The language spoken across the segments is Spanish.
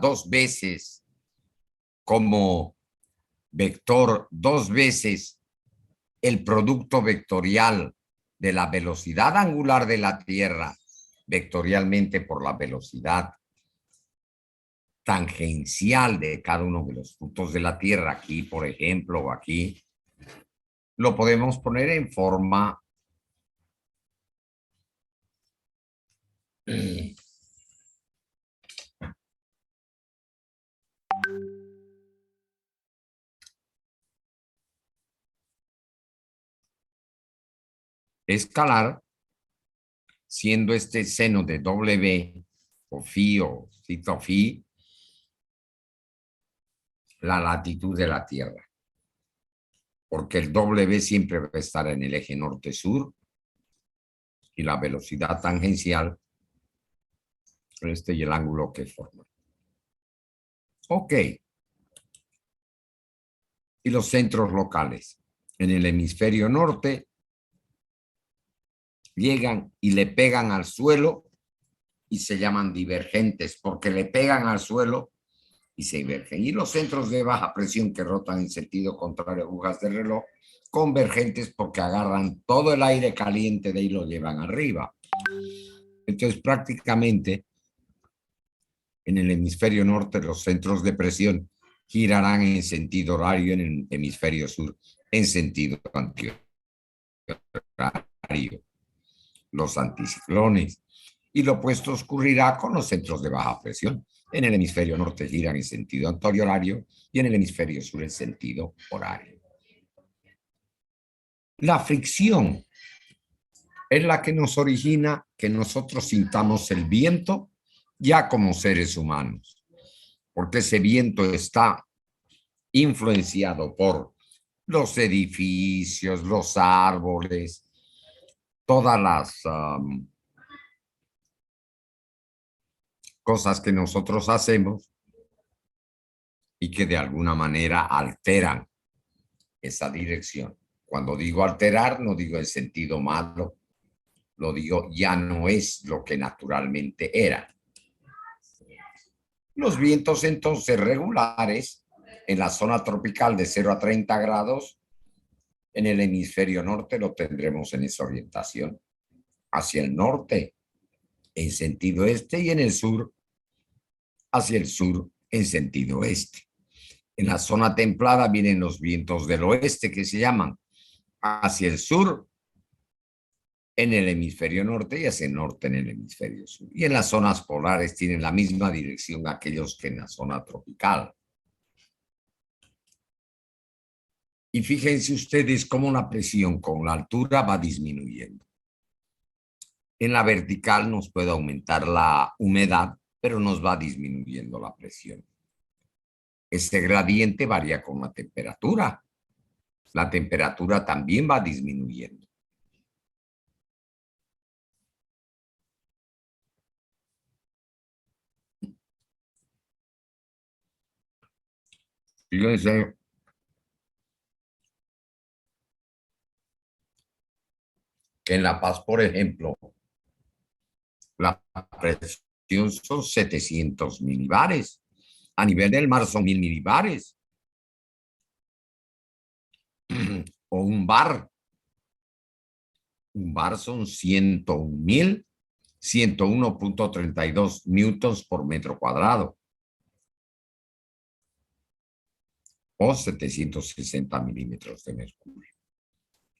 2 veces como vector 2 veces el producto vectorial de la velocidad angular de la Tierra vectorialmente por la velocidad tangencial de cada uno de los puntos de la Tierra, aquí, por ejemplo, o aquí, lo podemos poner en forma escalar, siendo este seno de W o phi o cito phi la latitud de la Tierra, porque el W siempre va a estar en el eje norte-sur y la velocidad tangencial, y el ángulo que forma. Ok. Y los centros locales. En el hemisferio norte llegan y le pegan al suelo y se llaman divergentes porque le pegan al suelo y se divergen. Y los centros de baja presión que rotan en sentido contrario a agujas de reloj, convergentes porque agarran todo el aire caliente de ahí y lo llevan arriba. Entonces, prácticamente, en el hemisferio norte, los centros de presión girarán en sentido horario, en el hemisferio sur en sentido antihorario. Los anticiclones. Y lo opuesto ocurrirá con los centros de baja presión. En el hemisferio norte giran en sentido antihorario y en el hemisferio sur en sentido horario. La fricción es la que nos origina que nosotros sintamos el viento ya como seres humanos, porque ese viento está influenciado por los edificios, los árboles, todas las cosas que nosotros hacemos y que de alguna manera alteran esa dirección. Cuando digo alterar, no digo en sentido malo, lo digo ya no es lo que naturalmente era. Los vientos entonces regulares en la zona tropical de 0 a 30 grados, en el hemisferio norte lo tendremos en esa orientación, hacia el norte en sentido este y en el sur, hacia el sur en sentido este. En la zona templada vienen los vientos del oeste que se llaman hacia el sur en el hemisferio norte y hacia el norte en el hemisferio sur. Y en las zonas polares tienen la misma dirección aquellos que en la zona tropical. Y fíjense ustedes cómo la presión con la altura va disminuyendo. En la vertical nos puede aumentar la humedad, pero nos va disminuyendo la presión. Este gradiente varía con la temperatura. La temperatura también va disminuyendo. Fíjense que en La Paz, por ejemplo, la presión son 700 milibares. A nivel del mar son 1000 milibares. O un bar. Un bar son 101.32 newtons por metro cuadrado. O 760 milímetros de mercurio.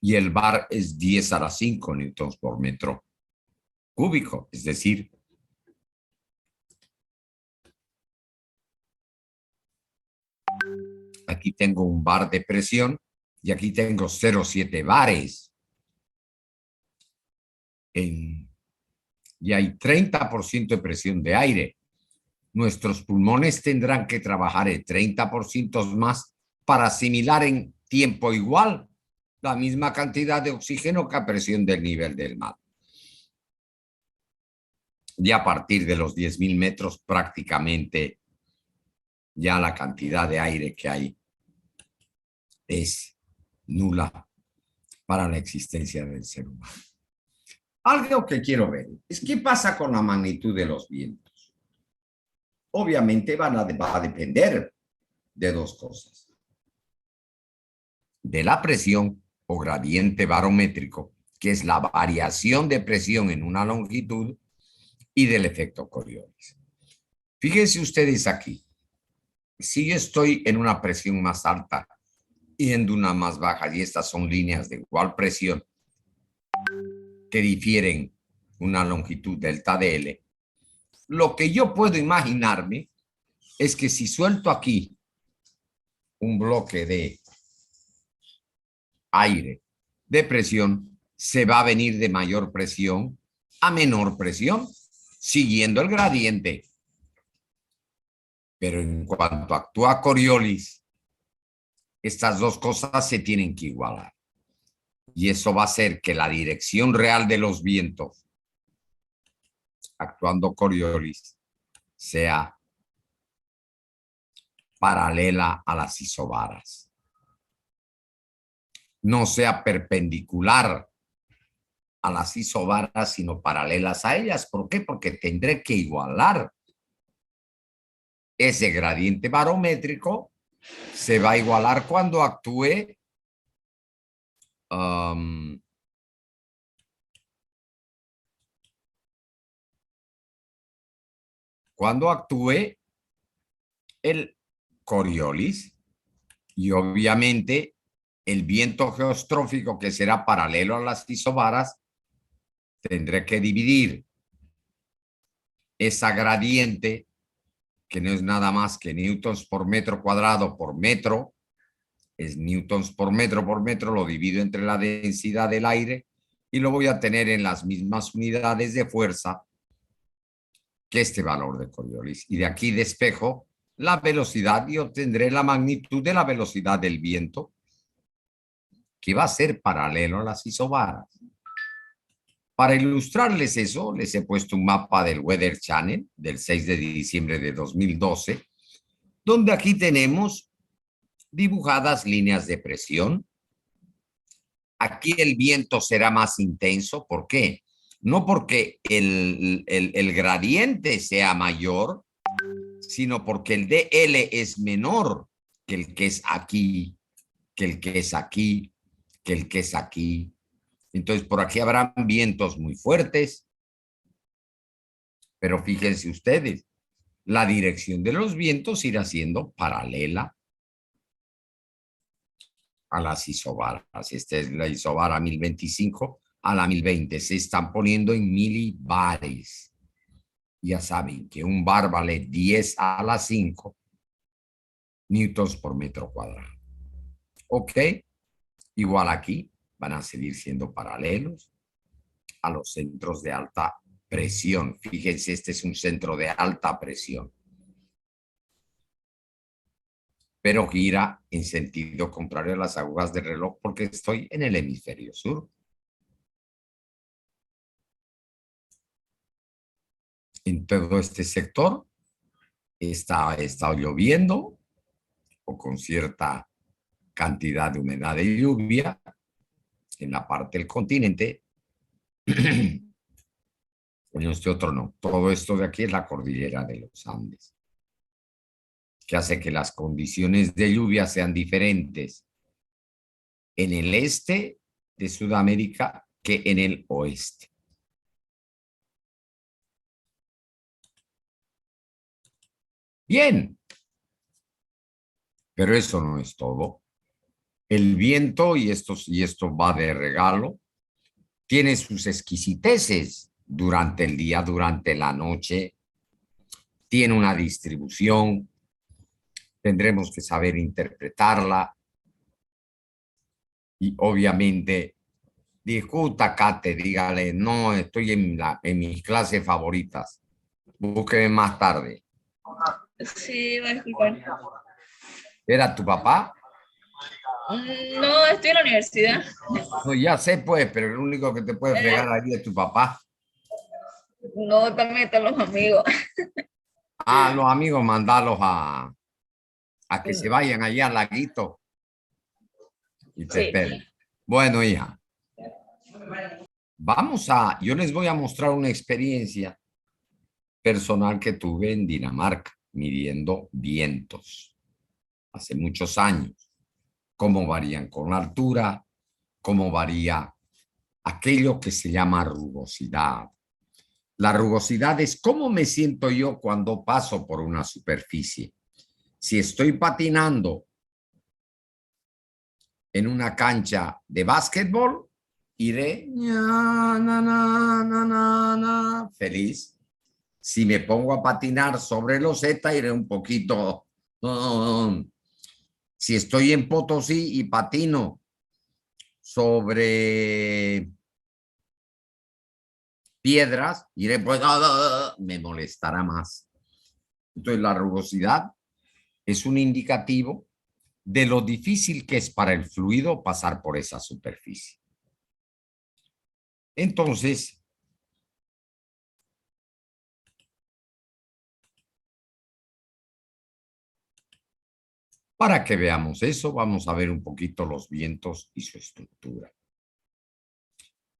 Y el bar es 10 a la 5 newtons por metro cúbico. Es decir, aquí tengo un bar de presión y aquí tengo 0,7 bares. Y hay 30% de presión de aire. Nuestros pulmones tendrán que trabajar el 30% más para asimilar en tiempo igual la misma cantidad de oxígeno que a presión del nivel del mar. Y a partir de los 10.000 metros prácticamente ya la cantidad de aire que hay es nula para la existencia del ser humano. Algo que quiero ver es qué pasa con la magnitud de los vientos. obviamente va a depender de dos cosas. De la presión o gradiente barométrico, que es la variación de presión en una longitud, y del efecto Coriolis. Fíjense ustedes aquí. Si yo estoy en una presión más alta y en una más baja, y estas son líneas de igual presión que difieren una longitud delta de L, lo que yo puedo imaginarme es que si suelto aquí un bloque de aire de presión, se va a venir de mayor presión a menor presión, siguiendo el gradiente. Pero en cuanto actúa Coriolis, estas dos cosas se tienen que igualar. Y eso va a hacer que la dirección real de los vientos, actuando Coriolis, sea paralela a las isobaras. No sea perpendicular a las isobaras, sino paralelas a ellas. ¿Por qué? Porque tendré que igualar ese gradiente barométrico. Se va a igualar cuando actúe el Coriolis, y obviamente el viento geostrófico, que será paralelo a las isobaras, tendré que dividir esa gradiente, que no es nada más que newtons por metro cuadrado por metro, es newtons por metro, lo divido entre la densidad del aire y lo voy a tener en las mismas unidades de fuerza que este valor de Coriolis. Y de aquí despejo la velocidad y obtendré la magnitud de la velocidad del viento, que va a ser paralelo a las isobaras. Para ilustrarles eso, les he puesto un mapa del Weather Channel del 6 de diciembre de 2012, donde aquí tenemos dibujadas líneas de presión. Aquí el viento será más intenso. ¿Por qué? No porque el gradiente sea mayor, sino porque el dl es menor que el que es aquí, que el que es aquí, que el que es aquí. Entonces, por aquí habrán vientos muy fuertes, pero fíjense ustedes, la dirección de los vientos irá siendo paralela a las isobaras. Esta es la isobara 1025 a la 1020. Se están poniendo en milibares. Ya saben que un bar vale 10 a la 5 newtons por metro cuadrado. Ok, igual aquí van a seguir siendo paralelos a los centros de alta presión. Fíjense, este es un centro de alta presión, pero gira en sentido contrario a las agujas del reloj porque estoy en el hemisferio sur. En todo este sector está lloviendo o con cierta cantidad de humedad de lluvia. En la parte del continente, en este otro no. Todo esto de aquí es la cordillera de los Andes, que hace que las condiciones de lluvia sean diferentes en el este de Sudamérica que en el oeste. Bien, pero eso no es todo. El viento, y esto va de regalo, tiene sus exquisiteces durante el día, durante la noche, tiene una distribución, tendremos que saber interpretarla y obviamente discuta, Kate, dígale, no, estoy en mis clases favoritas, búsqueme más tarde. Sí, va a disculpar. ¿Era tu papá? No, estoy en la universidad. No, ya sé pues, pero el único que te puede fregar ahí es tu papá. No, también están los amigos. Ah, los amigos, mandalos a que se vayan allá al laguito y te Sí. esperen. Bueno, hija, yo les voy a mostrar una experiencia personal que tuve en Dinamarca. midiendo vientos hace muchos años, cómo varían con la altura, cómo varía aquello que se llama rugosidad. La rugosidad es cómo me siento yo cuando paso por una superficie. Si estoy patinando en una cancha de básquetbol, iré feliz. Si me pongo a patinar sobre loseta, iré un poquito. Si estoy en Potosí y patino sobre piedras, iré pues, me molestará más. Entonces la rugosidad es un indicativo de lo difícil que es para el fluido pasar por esa superficie. Entonces, para que veamos eso, vamos a ver un poquito los vientos y su estructura.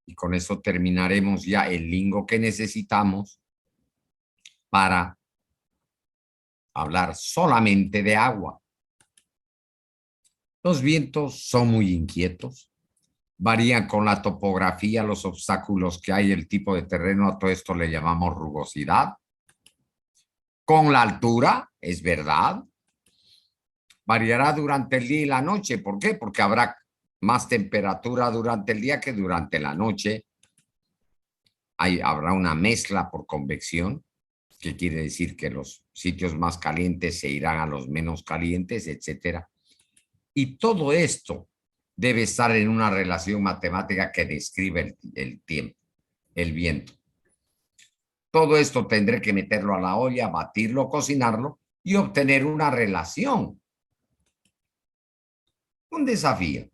Y con eso terminaremos ya el lingo que necesitamos para hablar solamente de agua. Los vientos son muy inquietos, varían con la topografía, los obstáculos que hay, el tipo de terreno, a todo esto le llamamos rugosidad. Con la altura, es verdad, variará durante el día y la noche. ¿Por qué? Porque habrá más temperatura durante el día que durante la noche. Habrá una mezcla por convección, que quiere decir que los sitios más calientes se irán a los menos calientes, etcétera. Y todo esto debe estar en una relación matemática que describe el tiempo, el viento. Todo esto tendré que meterlo a la olla, batirlo, cocinarlo y obtener una relación. Un desafío.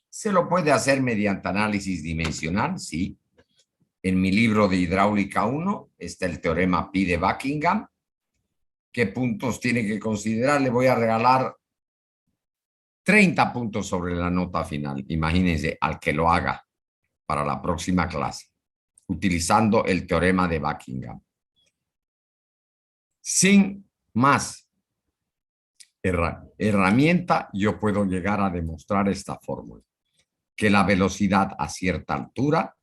¿Se lo puede hacer mediante análisis dimensional? Sí. En mi libro de Hidráulica 1 está el teorema Pi de Buckingham. ¿Qué puntos tiene que considerar? Le voy a regalar 30 puntos sobre la nota final. Imagínense al que lo haga para la próxima clase, utilizando el teorema de Buckingham. Sin más herramienta, yo puedo llegar a demostrar esta fórmula, que la velocidad a cierta altura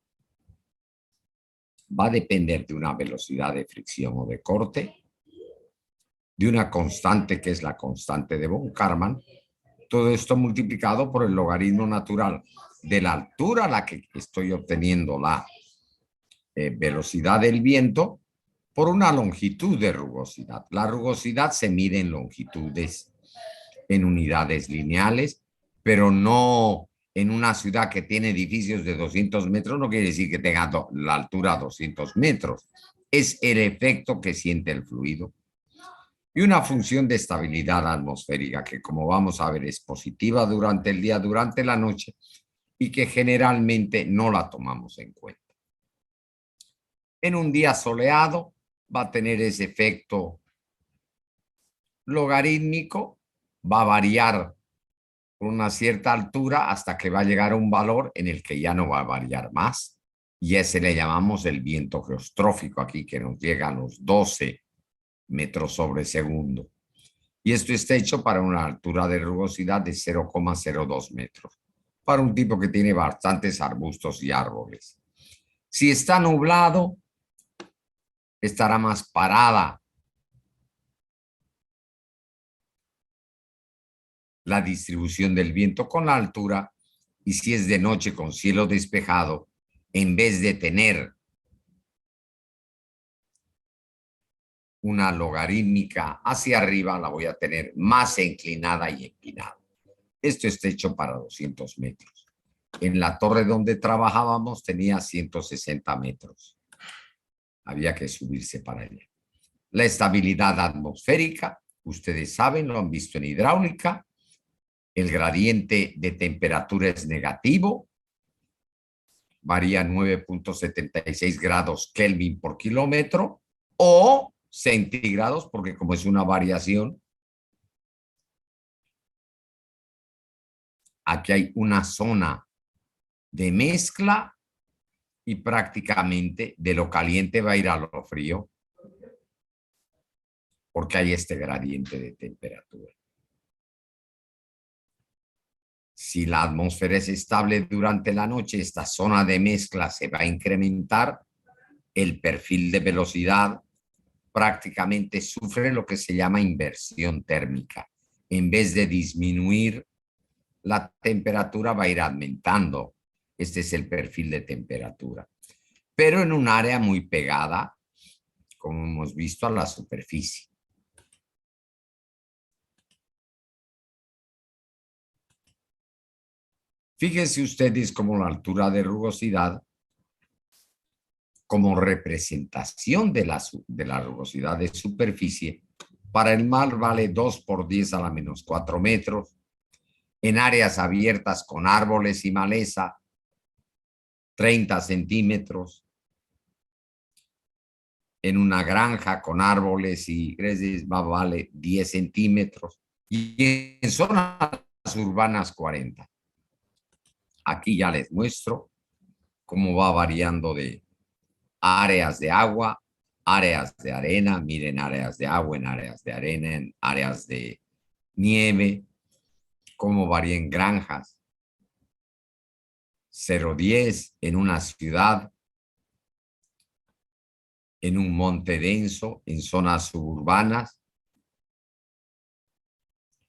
va a depender de una velocidad de fricción o de corte, de una constante que es la constante de von Karman, todo esto multiplicado por el logaritmo natural de la altura a la que estoy obteniendo la velocidad del viento por una longitud de rugosidad. La rugosidad se mide en longitudes, en unidades lineales, pero no en una ciudad que tiene edificios de 200 metros, no quiere decir que tenga la altura 200 metros. Es el efecto que siente el fluido. Y una función de estabilidad atmosférica que, como vamos a ver, es positiva durante el día, durante la noche, y que generalmente no la tomamos en cuenta. En un día soleado va a tener ese efecto logarítmico, va a variar con una cierta altura hasta que va a llegar a un valor en el que ya no va a variar más. Y ese le llamamos el viento geostrófico aquí, que nos llega a los 12 metros sobre segundo. Y esto está hecho para una altura de rugosidad de 0,02 metros, para un tipo que tiene bastantes arbustos y árboles. Si está nublado, estará más parada la distribución del viento con la altura, y si es de noche con cielo despejado, en vez de tener una logarítmica hacia arriba, la voy a tener más inclinada y empinada. Esto está hecho para 200 metros. En la torre donde trabajábamos tenía 160 metros. Había que subirse para allá. La estabilidad atmosférica, ustedes saben, lo han visto en hidráulica. El gradiente de temperatura es negativo. Varía 9.76 grados Kelvin por kilómetro o centígrados, porque como es una variación, aquí hay una zona de mezcla y prácticamente de lo caliente va a ir a lo frío. porque hay este gradiente de temperatura. Si la atmósfera es estable durante la noche, esta zona de mezcla se va a incrementar, el perfil de velocidad prácticamente sufre lo que se llama inversión térmica. En vez de disminuir, la temperatura va a ir aumentando. Este es el perfil de temperatura. Pero en un área muy pegada, como hemos visto, a la superficie. Fíjense ustedes cómo la altura de rugosidad, como representación de la rugosidad de superficie, para el mar vale 2 por 10 a la menos 4 metros. En áreas abiertas con árboles y maleza, 30 centímetros. En una granja con árboles y greses vale 10 centímetros. Y en zonas urbanas 40. Aquí ya les muestro cómo va variando de áreas de agua, áreas de arena, miren áreas de agua, en áreas de arena, en áreas de nieve, cómo varía en granjas. 0,10 en una ciudad, en un monte denso, en zonas suburbanas.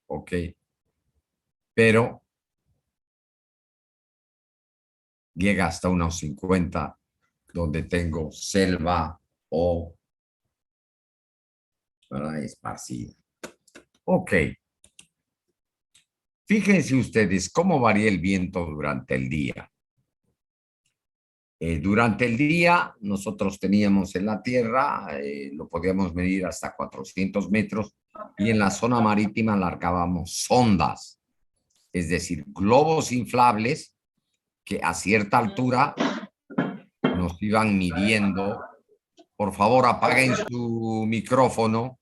Ok. Pero llega hasta unos 50, donde tengo selva o esparcida. Ok. Fíjense ustedes cómo varía el viento durante el día. Durante el día, nosotros teníamos en la tierra, lo podíamos medir hasta 400 metros, y en la zona marítima alargábamos sondas, es decir, globos inflables que a cierta altura nos iban midiendo. Por favor, apaguen su micrófono.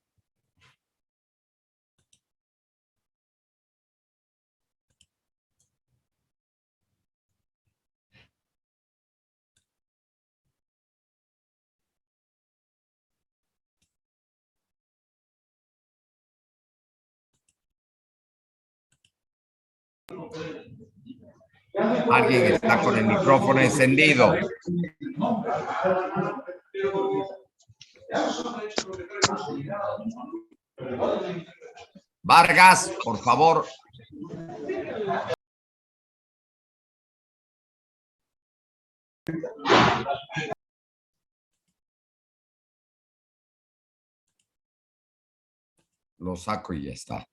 Alguien está con el micrófono encendido. Vargas, por favor. Lo saco y ya está.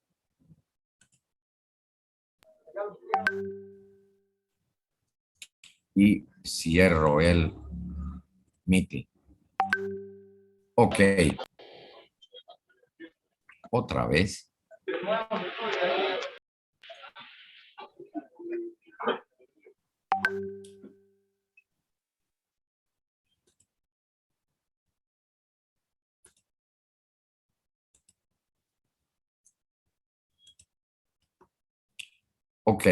Y cierro el meeting. Ok. Otra vez. Ok.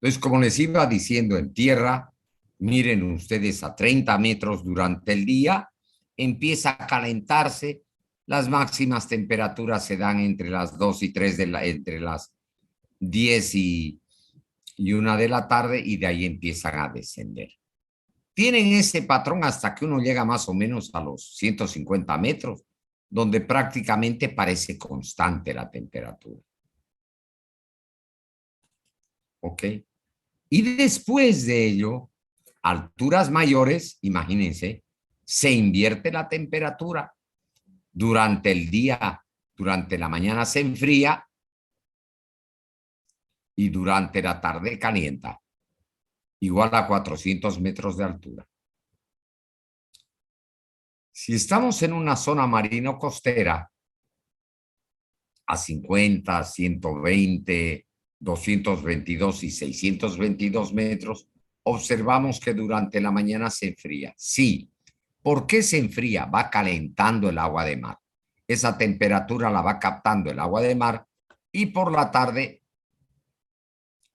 Entonces, como les iba diciendo, en tierra, miren ustedes a 30 metros durante el día, empieza a calentarse, las máximas temperaturas se dan entre las 2 y 3 entre las 10 y 1 de la tarde, y de ahí empiezan a descender. Tienen ese patrón hasta que uno llega más o menos a los 150 metros, donde prácticamente parece constante la temperatura. ¿Ok? Y después de ello, alturas mayores, imagínense, se invierte la temperatura. Durante el día, durante la mañana se enfría y durante la tarde calienta, igual a 400 metros de altura. Si estamos en una zona marino costera, a 50, 120, 222 y 622 metros, observamos que durante la mañana se enfría. Sí. ¿Por qué se enfría? Va calentando el agua de mar. Esa temperatura la va captando el agua de mar, y por la tarde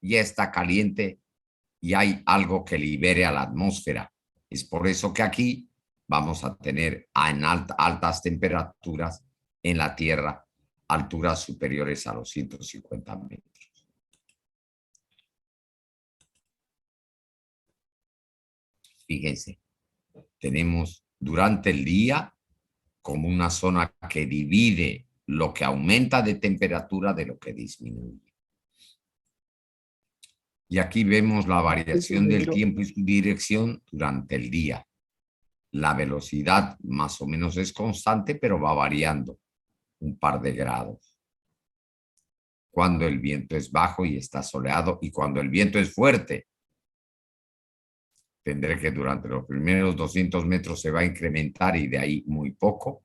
ya está caliente y hay algo que libere a la atmósfera. Es por eso que aquí vamos a tener en altas temperaturas en la Tierra, alturas superiores a los 150 metros. Fíjense, tenemos durante el día como una zona que divide lo que aumenta de temperatura de lo que disminuye. Y aquí vemos la variación del tiempo y su dirección durante el día. La velocidad más o menos es constante, pero va variando un par de grados. Cuando el viento es bajo y está soleado, y cuando el viento es fuerte, tendré que durante los primeros 200 metros se va a incrementar y de ahí muy poco,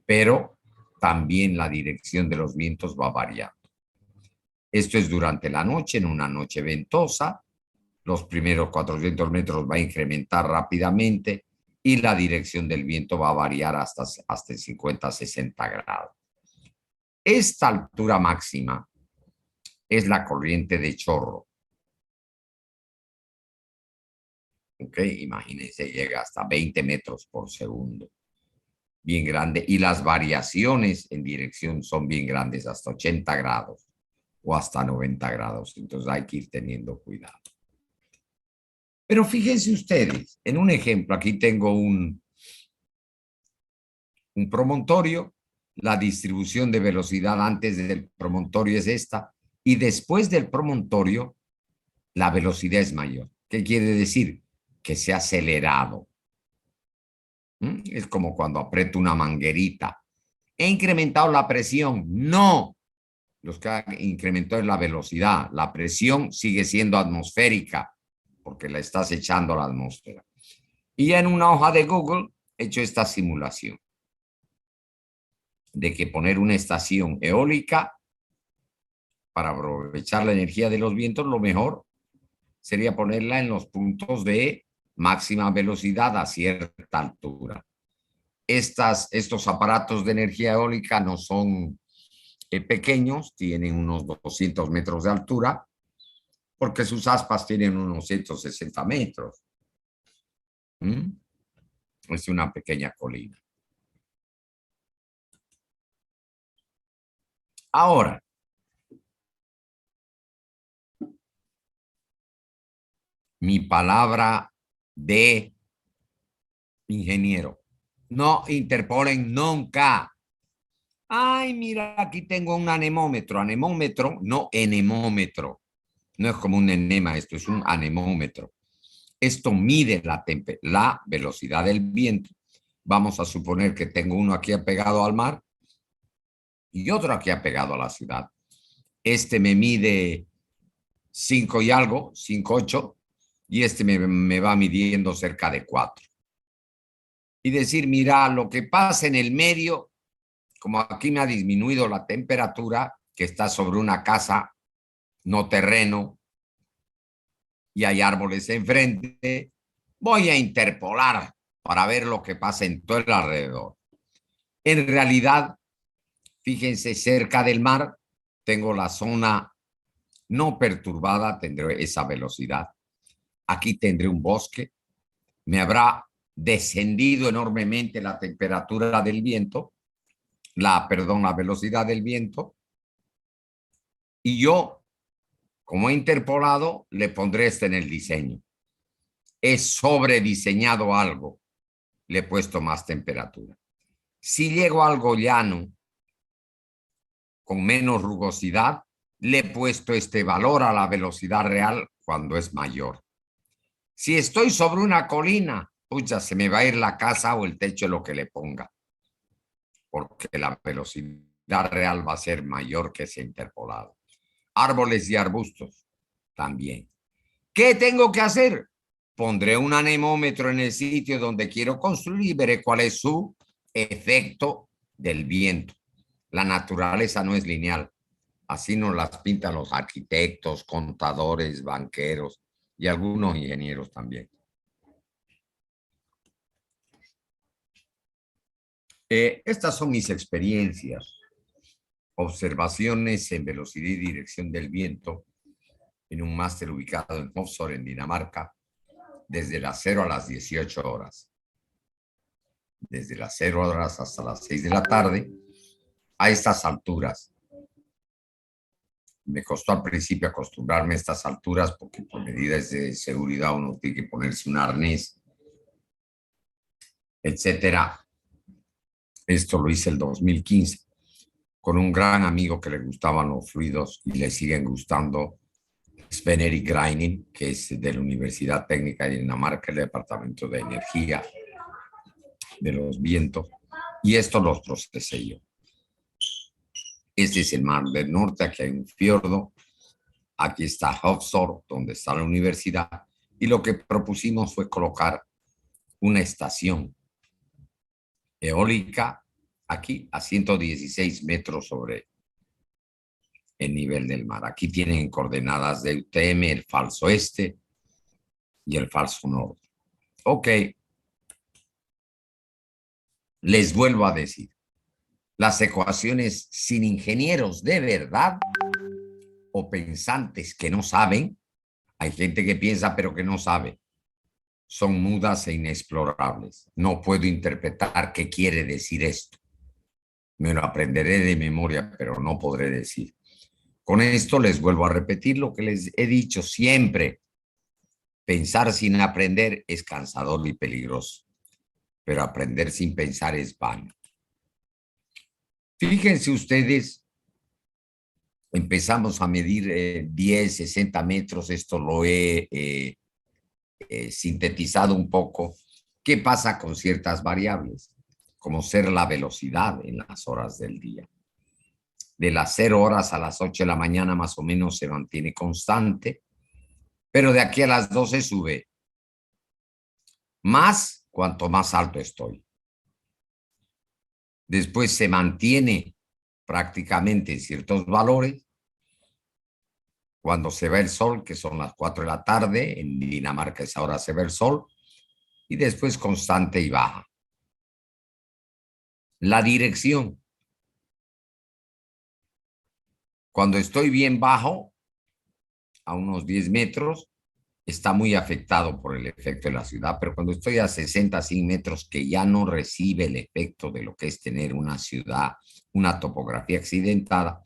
pero también la dirección de los vientos va variando. Esto es durante la noche, en una noche ventosa, los primeros 400 metros va a incrementar rápidamente y la dirección del viento va a variar hasta 50, 60 grados. Esta altura máxima es la corriente de chorro. ¿Ok? Imagínense, llega hasta 20 metros por segundo. Bien grande. Y las variaciones en dirección son bien grandes, hasta 80 grados o hasta 90 grados. Entonces hay que ir teniendo cuidado. Pero fíjense ustedes, en un ejemplo, aquí tengo un promontorio, la distribución de velocidad antes del promontorio es esta, y después del promontorio, la velocidad es mayor. ¿Qué quiere decir? Que se ha acelerado. Es como cuando aprieto una manguerita. ¿He incrementado la presión? No. Lo que ha incrementado es la velocidad. La presión sigue siendo atmosférica porque la estás echando a la atmósfera. Y en una hoja de Google he hecho esta simulación de que poner una estación eólica para aprovechar la energía de los vientos, lo mejor sería ponerla en los puntos de máxima velocidad a cierta altura. Estos aparatos de energía eólica no son pequeños, tienen unos 200 metros de altura, porque sus aspas tienen unos 160 metros. Es una pequeña colina. Ahora, mi palabra de ingeniero. No interpolen nunca. Ay, mira, aquí tengo un anemómetro. Anemómetro, no enemómetro. No es como un enema, esto es un anemómetro. Esto mide la velocidad del viento. Vamos a suponer que tengo uno aquí apegado al mar y otro aquí apegado a la ciudad. Este me mide 5 y algo, 5,8, y este me va midiendo cerca de 4. Y decir, mira, lo que pasa en el medio, como aquí me ha disminuido la temperatura, que está sobre una casa, no terreno, y hay árboles enfrente, voy a interpolar para ver lo que pasa en todo el alrededor. En realidad, fíjense, cerca del mar tengo la zona no perturbada, tendré esa velocidad. Aquí tendré un bosque, me habrá descendido enormemente la temperatura del viento, la velocidad del viento, y yo, como he interpolado, le pondré en el diseño. He sobrediseñado algo, le he puesto más temperatura. Si llego a algo llano, con menos rugosidad, le he puesto este valor a la velocidad real cuando es mayor. Si estoy sobre una colina, pucha, se me va a ir la casa o el techo, lo que le ponga, porque la velocidad real va a ser mayor que ese interpolado. Árboles y arbustos también. ¿Qué tengo que hacer? Pondré un anemómetro en el sitio donde quiero construir y veré cuál es su efecto del viento. La naturaleza no es lineal. Así nos las pintan los arquitectos, contadores, banqueros y algunos ingenieros también. Estas son mis experiencias, observaciones en velocidad y dirección del viento en un máster ubicado en Hofsor, en Dinamarca, desde las 0 a las 18 horas. Desde las 0 horas hasta las 6 de la tarde, a estas alturas. Me costó al principio acostumbrarme a estas alturas porque por medidas de seguridad uno tiene que ponerse un arnés, etcétera. Esto lo hice el 2015 con un gran amigo que le gustaban los fluidos y le siguen gustando, Sven Erik Greining, que es de la Universidad Técnica de Dinamarca, el Departamento de Energía de los Vientos, y esto los procesé yo. Este es el Mar del Norte, aquí hay un fiordo, aquí está Hofsor, donde está la universidad, y lo que propusimos fue colocar una estación eólica aquí a 116 metros sobre el nivel del mar. Aquí tienen coordenadas de UTM, el falso este y el falso norte. Ok, les vuelvo a decir, las ecuaciones sin ingenieros de verdad o pensantes que no saben, hay gente que piensa pero que no sabe, son mudas e inexplorables. No puedo interpretar qué quiere decir esto. Me lo aprenderé de memoria, pero no podré decir. Con esto les vuelvo a repetir lo que les he dicho siempre. Pensar sin aprender es cansador y peligroso, pero aprender sin pensar es vano. Fíjense ustedes, empezamos a medir 10, 60 metros, esto lo he sintetizado un poco. ¿Qué pasa con ciertas variables? Como ser la velocidad en las horas del día. De las 0 horas a las 8 de la mañana más o menos se mantiene constante, pero de aquí a las 12 sube más cuanto más alto estoy. Después se mantiene prácticamente en ciertos valores. Cuando se va el sol, que son las 4 de la tarde, en Dinamarca esa hora se ve el sol, y después constante y baja. La dirección. Cuando estoy bien bajo, a unos 10 metros, está muy afectado por el efecto de la ciudad, pero cuando estoy a 60, 100 metros, que ya no recibe el efecto de lo que es tener una ciudad, una topografía accidentada,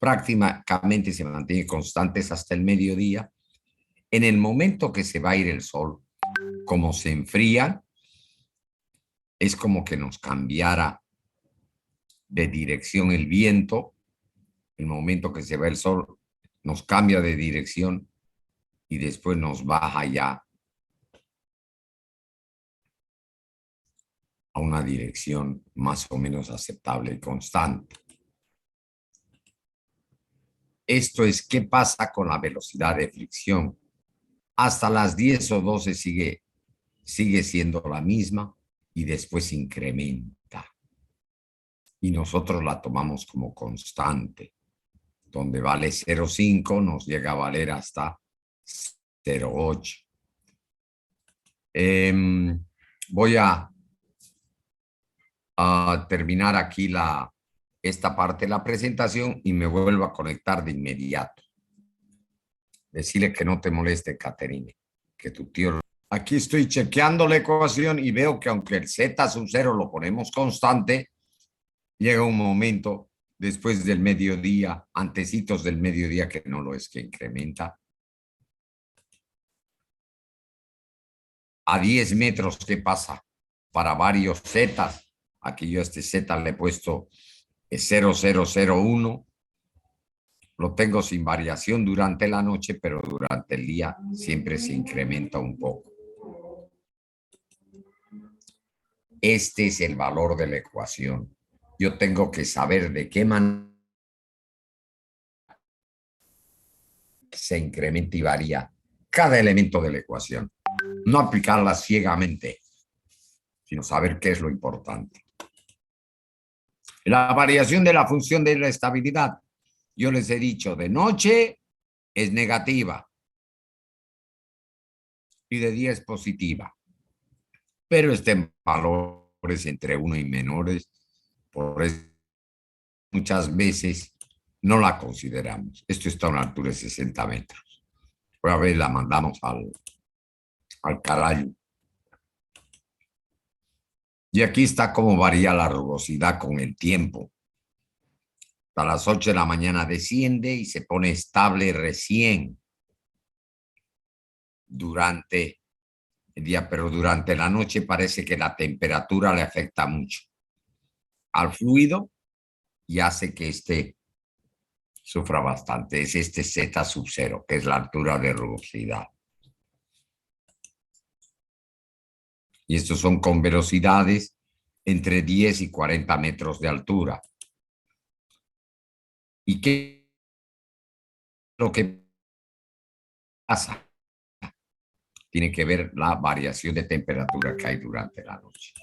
prácticamente se mantiene constantes hasta el mediodía. En el momento que se va a ir el sol, como se enfría, es como que nos cambiara de dirección el viento. El momento que se va el sol, nos cambia de dirección y después nos baja ya a una dirección más o menos aceptable y constante. Esto es qué pasa con la velocidad de fricción. Hasta las 10 o 12 sigue siendo la misma y después incrementa. Y nosotros la tomamos como constante. Donde vale 0,5 nos llega a valer hasta 0,8. Voy a terminar aquí esta parte de la presentación y me vuelvo a conectar de inmediato. Decirle que no te moleste, Caterine, que tu tío... Aquí estoy chequeando la ecuación y veo que aunque el z sub 0 lo ponemos constante, llega un momento después del mediodía, antecitos del mediodía, que no lo es, que incrementa. A 10 metros, ¿qué pasa? Para varios zetas, aquí yo a este z le he puesto 0001, lo tengo sin variación durante la noche, pero durante el día siempre se incrementa un poco. Este es el valor de la ecuación. Yo tengo que saber de qué manera se incrementa y varía cada elemento de la ecuación. No aplicarla ciegamente, sino saber qué es lo importante. La variación de la función de la estabilidad, yo les he dicho, de noche es negativa y de día es positiva, pero está en valores entre 1 y menores, por eso muchas veces no la consideramos. Esto está a una altura de 60 metros. Pues a ver, la mandamos al carajo. Y aquí está cómo varía la rugosidad con el tiempo. A las 8 de la mañana desciende y se pone estable recién durante el día, pero durante la noche parece que la temperatura le afecta mucho al fluido y hace que sufra bastante. Es este Z sub cero, que es la altura de rugosidad. Y estos son con velocidades entre 10 y 40 metros de altura. ¿Y qué es lo que pasa? Tiene que ver la variación de temperatura que hay durante la noche.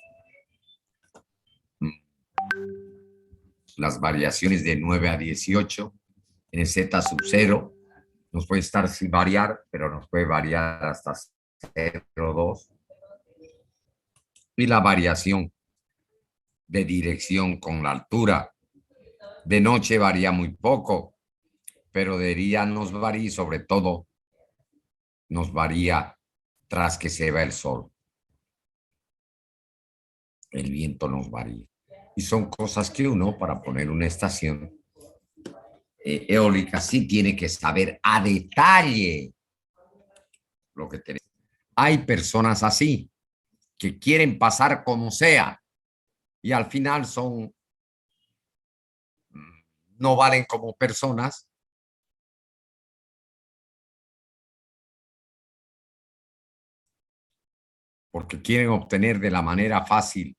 Las variaciones de 9 a 18 en el Z sub cero nos puede estar sin variar, pero nos puede variar hasta 0,2. Y la variación de dirección con la altura de noche varía muy poco, pero de día nos varía y sobre todo nos varía tras que se va el sol. El viento nos varía. Y son cosas que uno, para poner una estación eólica, sí tiene que saber a detalle lo que tenemos. Hay personas así que quieren pasar como sea y al final no valen como personas porque quieren obtener de la manera fácil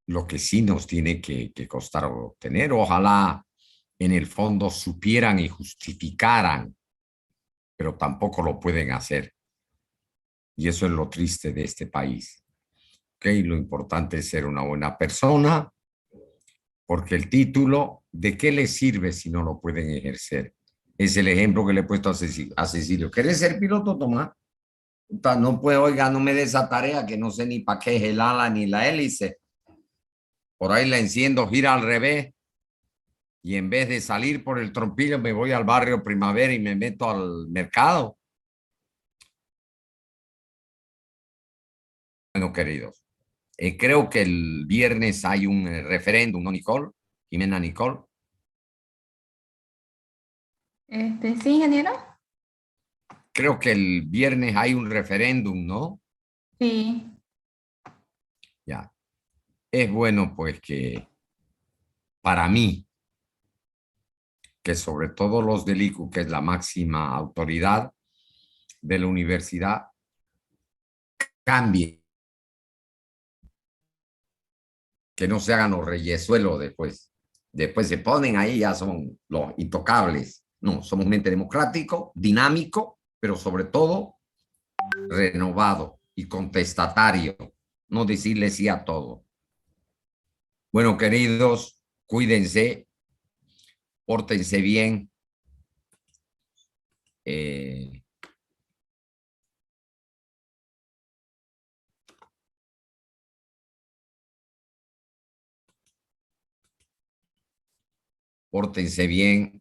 lo que sí nos tiene que costar obtener. Ojalá en el fondo supieran y justificaran, pero tampoco lo pueden hacer. Y eso es lo triste de este país. ¿Okay? Lo importante es ser una buena persona, porque el título, ¿de qué le sirve si no lo pueden ejercer? Es el ejemplo que le he puesto a Cecilio. ¿Quieres ser piloto, Tomás? No puedo, oiga, no me des esa tarea que no sé ni para qué es el ala ni la hélice. Por ahí la enciendo, gira al revés y en vez de salir por el trompillo me voy al barrio Primavera y me meto al mercado. Bueno, queridos, creo que el viernes hay un referéndum, ¿no, Nicole? Jimena Nicole. Sí, ingeniero. Creo que el viernes hay un referéndum, ¿no? Sí. Ya. Es bueno, pues, que para mí, que sobre todo los del ICU, que es la máxima autoridad de la universidad, cambie, que no se hagan los reyesuelos después. Después se ponen ahí, ya son los intocables. No, somos un ente democrático, dinámico, pero sobre todo renovado y contestatario. No decirle sí a todo. Bueno, queridos, cuídense, pórtense bien. Eh, pórtense bien